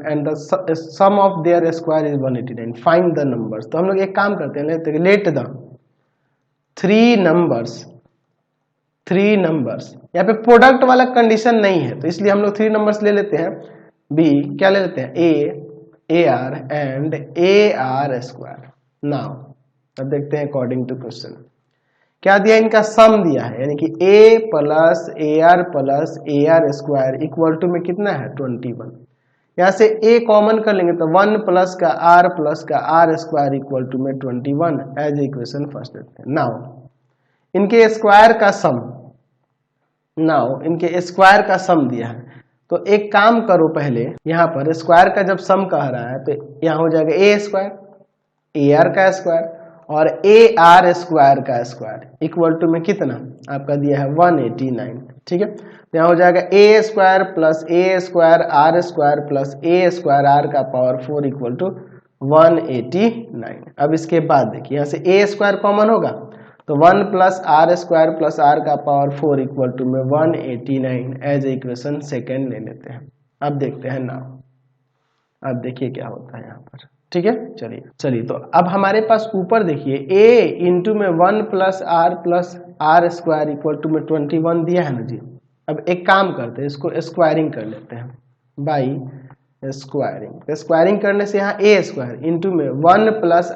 And the sum of their square is 189, find the numbers. तो हम लोग एक काम करते हैं, लेट द थ्री नंबर्स, यहाँ पे प्रोडक्ट वाला कंडीशन नहीं है तो इसलिए हम लोग थ्री नंबर्स ले लेते हैं। बी क्या ले लेते हैं, A R and A r square. Now अब देखते हैं अकॉर्डिंग टू क्वेश्चन क्या दिया, इनका सम दिया है, यानी कि a plus a r square equal to में कितना है 21। यहाँ से a कॉमन कर लेंगे तो 1 प्लस का आर स्क्वायर इक्वल टू में 21 एज इक्वेशन फर्स्ट देते हैं। नाउ इनके स्क्वायर का सम दिया है, तो एक काम करो, पहले यहाँ पर स्क्वायर का जब सम कह रहा है तो यहाँ हो जाएगा ए स्क्वायर ए आर का स्क्वायर और ए आर स्क्वायर का स्क्वायर इक्वल टू में कितना आपका दिया है 189। ठीक है, तो यहाँ हो जाएगा a square r square plus a square r का पावर 4 इक्वल टू 189। अब इसके बाद देखिए यहाँ से ए स्क्वायर कॉमन होगा तो 1 प्लस आर का पावर 4 इक्वल टू में 189 एज इक्वेशन सेकेंड ले लेते हैं। अब देखते हैं नाउ, अब देखिए क्या होता है यहाँ पर। ठीक है, चलिए तो अब हमारे पास ऊपर देखिए a इंटू में 1 plus r square equal to में 21 दिया है ना जी। अब एक काम करते हैं, इसको स्क्वायरिंग कर लेते हैं बाई स्क्वायरिंग। स्क्वायरिंग करने से यहाँ a स्क्वायर इंटू में 1 प्लस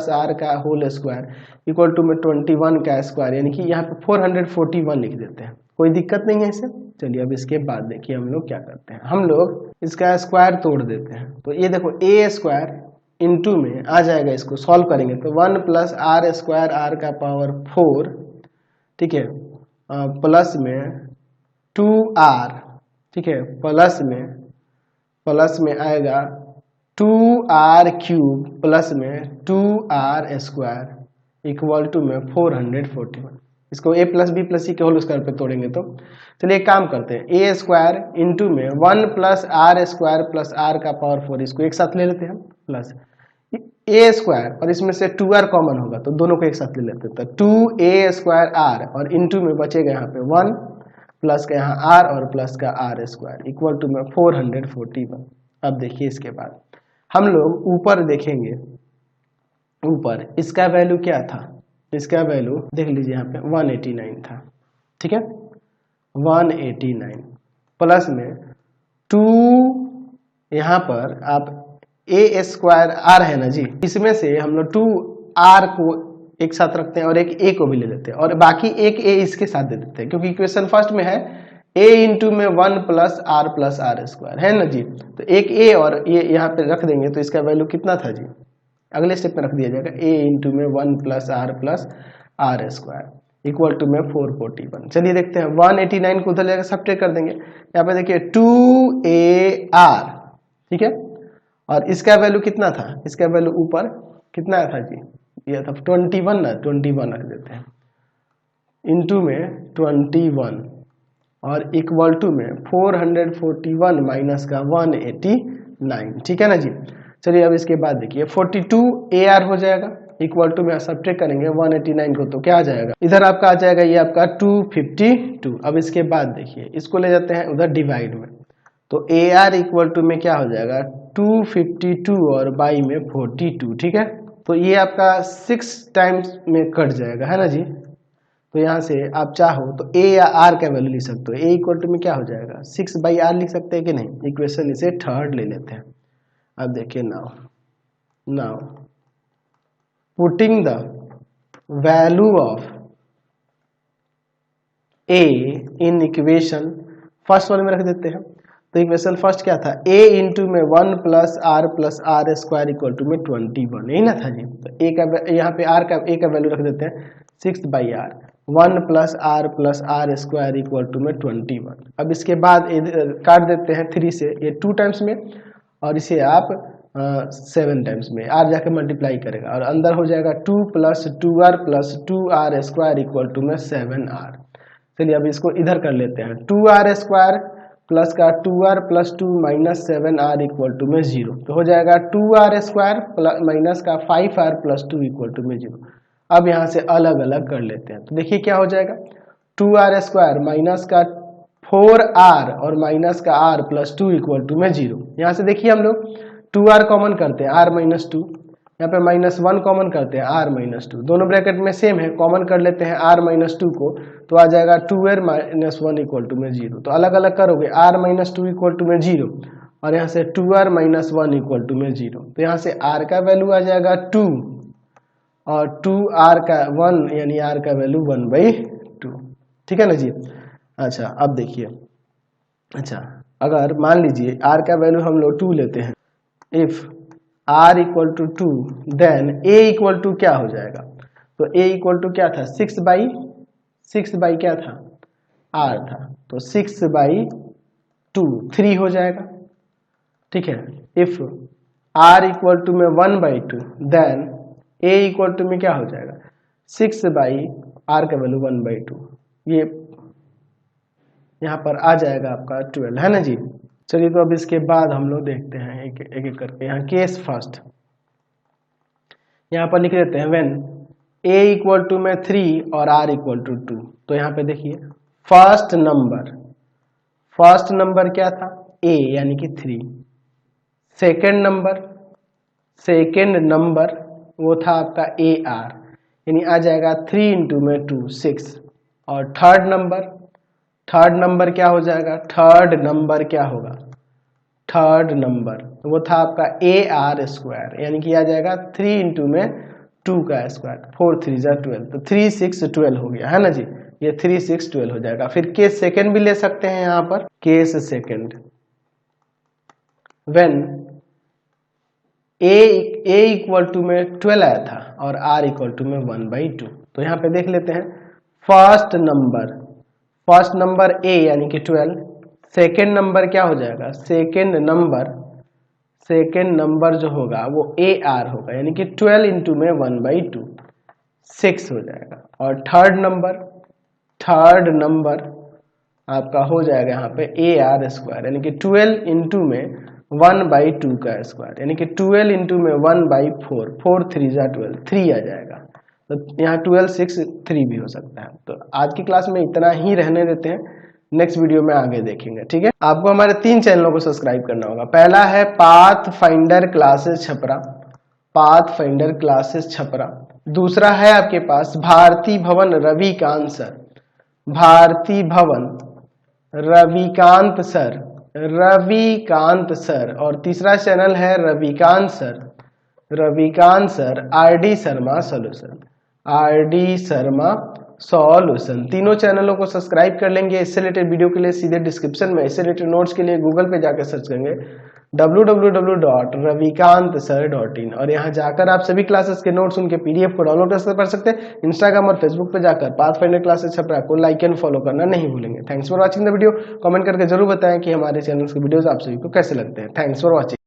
आर का होल स्क्वायर इक्वल टू में 21 का स्क्वायर, यानी कि यहाँ पे 441 लिख देते हैं, कोई दिक्कत नहीं है इसे। चलिए अब इसके बाद देखिए हम लोग क्या करते हैं, हम लोग इसका स्क्वायर तोड़ देते हैं। तो ये देखो a स्क्वायर इंटू में आ जाएगा, इसको सॉल्व करेंगे तो 1 प्लस आर स्क्वायर आर का पावर 4, ठीक है, प्लस में 2r, ठीक है, प्लस में आएगा 2r क्यूब प्लस में 2r स्क्वायर इक्वल टू में 441। इसको a प्लस बी प्लस सी के होल स्क्वायर पे तोड़ेंगे तो चलिए एक काम करते हैं, ए स्क्वायर इंटू में 1 plus r square plus r का पावर 4, इसको एक साथ ले लेते हैं, प्लस ए स्क्वायर और इसमें से 2r कॉमन होगा तो दोनों को एक साथ ले लेते हैं, तो 2a स्क्वायर आर और इंटू में बचेगा यहाँ पे 1 प्लस का यहाँ r और प्लस का r स्क्वायर इक्वल टू में 441। अब देखिए इसके बाद हम लोग ऊपर देखेंगे, ऊपर इसका वैल्यू क्या था, इसका वैल्यू देख लीजिए यहाँ पे 189 था। ठीक है, 189 प्लस में 2, यहाँ पर आप ए स्क्वायर आर है ना जी, इसमें से हम लोग 2r को एक साथ रखते हैं और एक a को भी ले लेते हैं और बाकी एक a इसके साथ दे देते हैं, क्योंकि इक्वेशन फर्स्ट में है a इंटू में 1 प्लस आर स्क्वायर है ना जी। तो एक a और ये यहाँ पे रख देंगे तो इसका वैल्यू कितना था जी, अगले स्टेप में रख दिया जाएगा a इंटू में 1 plus r square equal to में 441। चलिए देखते हैं 189 को उधर लेकर सब्ट्रैक्ट कर देंगे, यहाँ पे देखिए 2ar, ठीक है, और इसका वैल्यू कितना था, इसका वैल्यू ऊपर कितना था जी, ये था 21 ना, 21 रख देते हैं इंटू में 21 और इक्वल टू में 441 माइनस का 189। ठीक है ना जी। चलिए अब इसके बाद देखिए 42 AR हो जाएगा इक्वल टू में सब्ट्रैक्ट करेंगे 189 को तो क्या आ जाएगा, इधर आपका आ जाएगा ये आपका 252। अब इसके बाद देखिए इसको ले जाते हैं उधर डिवाइड में, तो AR इक्वल टू में क्या हो जाएगा 252 और बाई में 42। ठीक है, तो ये आपका 6 टाइम्स में कट जाएगा है ना जी। तो यहाँ से आप चाहो तो a या r का वैल्यू लिख सकते हो, a इक्वल टू में क्या हो जाएगा 6/r लिख सकते हैं कि नहीं, इक्वेशन इसे थर्ड ले लेते हैं। अब देखिए now putting the value of a in equation first वाले में रख देते हैं। तो इक्वेशन फर्स्ट क्या था, a इंटू में 1 plus r square equal to में 21, यही ना था जी। तो a का यहाँ पे a का वैल्यू रख देते हैं 6/r, 1 plus r square equal to में 21। अब इसके बाद काट देते हैं 3 से, ये 2 टाइम्स में और इसे आप 7 टाइम्स में, r जाके मल्टीप्लाई करेगा और अंदर हो जाएगा 2 plus 2r square equal to में 7r। चलिए अब इसको इधर कर लेते हैं, 2r स्क्वायर प्लस का 2r plus 2 minus 7r equal to में 0, तो हो जाएगा 2r स्क्वायर माइनस का 5r प्लस 2 इक्वल टू में 0। अब यहाँ से अलग अलग कर लेते हैं तो देखिए क्या हो जाएगा, 2r स्क्वायर माइनस का 4r और माइनस का r प्लस 2 इक्वल टू में 0। यहाँ से देखिए हम लोग 2r कॉमन करते हैं, r माइनस 2, यहाँ पे -1 कॉमन करते हैं, r माइनस 2, दोनों ब्रैकेट में सेम है, कॉमन कर लेते हैं r माइनस 2 को, तो आ जाएगा 2r माइनस 1 इक्वल टू में 0। तो अलग अलग करोगे, r माइनस 2 इक्वल टू में 0 और यहाँ से 2r माइनस 1 इक्वल टू में 0। तो यहाँ से r का वैल्यू आ जाएगा 2 और 2r का 1 यानी r का वैल्यू 1/2। ठीक है ना जी। अच्छा अब देखिए, अच्छा अगर मान लीजिए r का वैल्यू हम लोग 2 लेते हैं, if r equal to 2 then a equal to क्या हो जाएगा, तो a इक्वल टू क्या था, 6 बाई क्या था, r था, तो 6/2 3 हो जाएगा। ठीक है, इफ r इक्वल टू में 1/2 देन a इक्वल टू में क्या हो जाएगा, 6/r का वैल्यू 1/2, ये यहाँ पर आ जाएगा आपका 12, है ना जी। चलिए तो अब इसके बाद हम लोग देखते हैं एक एक करके। यहाँ केस फर्स्ट यहाँ पर लिख देते हैं, व्हेन a इक्वल टू में 3 और r इक्वल टू 2। तो यहाँ पे देखिए फर्स्ट नंबर क्या था, a यानी कि 3, सेकेंड नंबर वो था आपका AR यानी आ जाएगा 3 इंटू में 2 6, और थर्ड नंबर क्या हो जाएगा, थर्ड नंबर वो था आपका AR स्क्वायर यानी कि आ जाएगा 3 इंटू में 2 का स्क्वायर, 4 3 जा 12, तो 3 6 12 हो गया, है ना जी। ये 3 6 12 हो जाएगा। फिर केस सेकंड भी ले सकते हैं, यहाँ पर case second when a equal to में 12 आया था और r इक्वल टू में 1/2। तो यहाँ पे देख लेते हैं, फर्स्ट नंबर a यानी कि 12, सेकेंड नंबर क्या हो जाएगा, सेकेंड नंबर जो होगा वो AR होगा यानी कि 12 इंटू में 1/2 6 हो जाएगा, और थर्ड नंबर आपका हो जाएगा यहाँ पे AR स्क्वायर यानी कि 12 इंटू में 1/2 का स्क्वायर यानी कि 12 इंटू में 1/4, 4 3 जा 12, 3 आ जाएगा। तो यहाँ 12 6 3 भी हो सकता है। तो आज की क्लास में इतना ही रहने देते हैं, नेक्स्ट वीडियो में आगे देखेंगे। ठीक है, आपको हमारे 3 चैनलों को सब्सक्राइब करना होगा। पहला है पाथ फाइंडर क्लासेस छपरा, दूसरा है आपके पास भारती भवन रविकांत सर, और तीसरा चैनल है Ravikant sir RD Sharma solution. तीनों चैनलों को सब्सक्राइब कर लेंगे। इससे रिलेटेड वीडियो के लिए सीधे डिस्क्रिप्शन में, इससे रिलेटेड नोट्स के लिए गूगल पे जाकर सर्च करेंगे www.ravikansir.in, और यहाँ जाकर आप सभी क्लासेस के नोट्स, उनके PDF को डाउनलोड कर सकते हैं। इंस्टाग्राम और फेसबुक पे जाकर पाथफाइंडर क्लासेस छपरा को लाइक एंड फॉलो करना नहीं भूलेंगे। Thanks for watching the video. Comment करके जरूर बताएं कि हमारे चैनल के वीडियोस आप सभी को कैसे लगते हैं। Thanks for watching.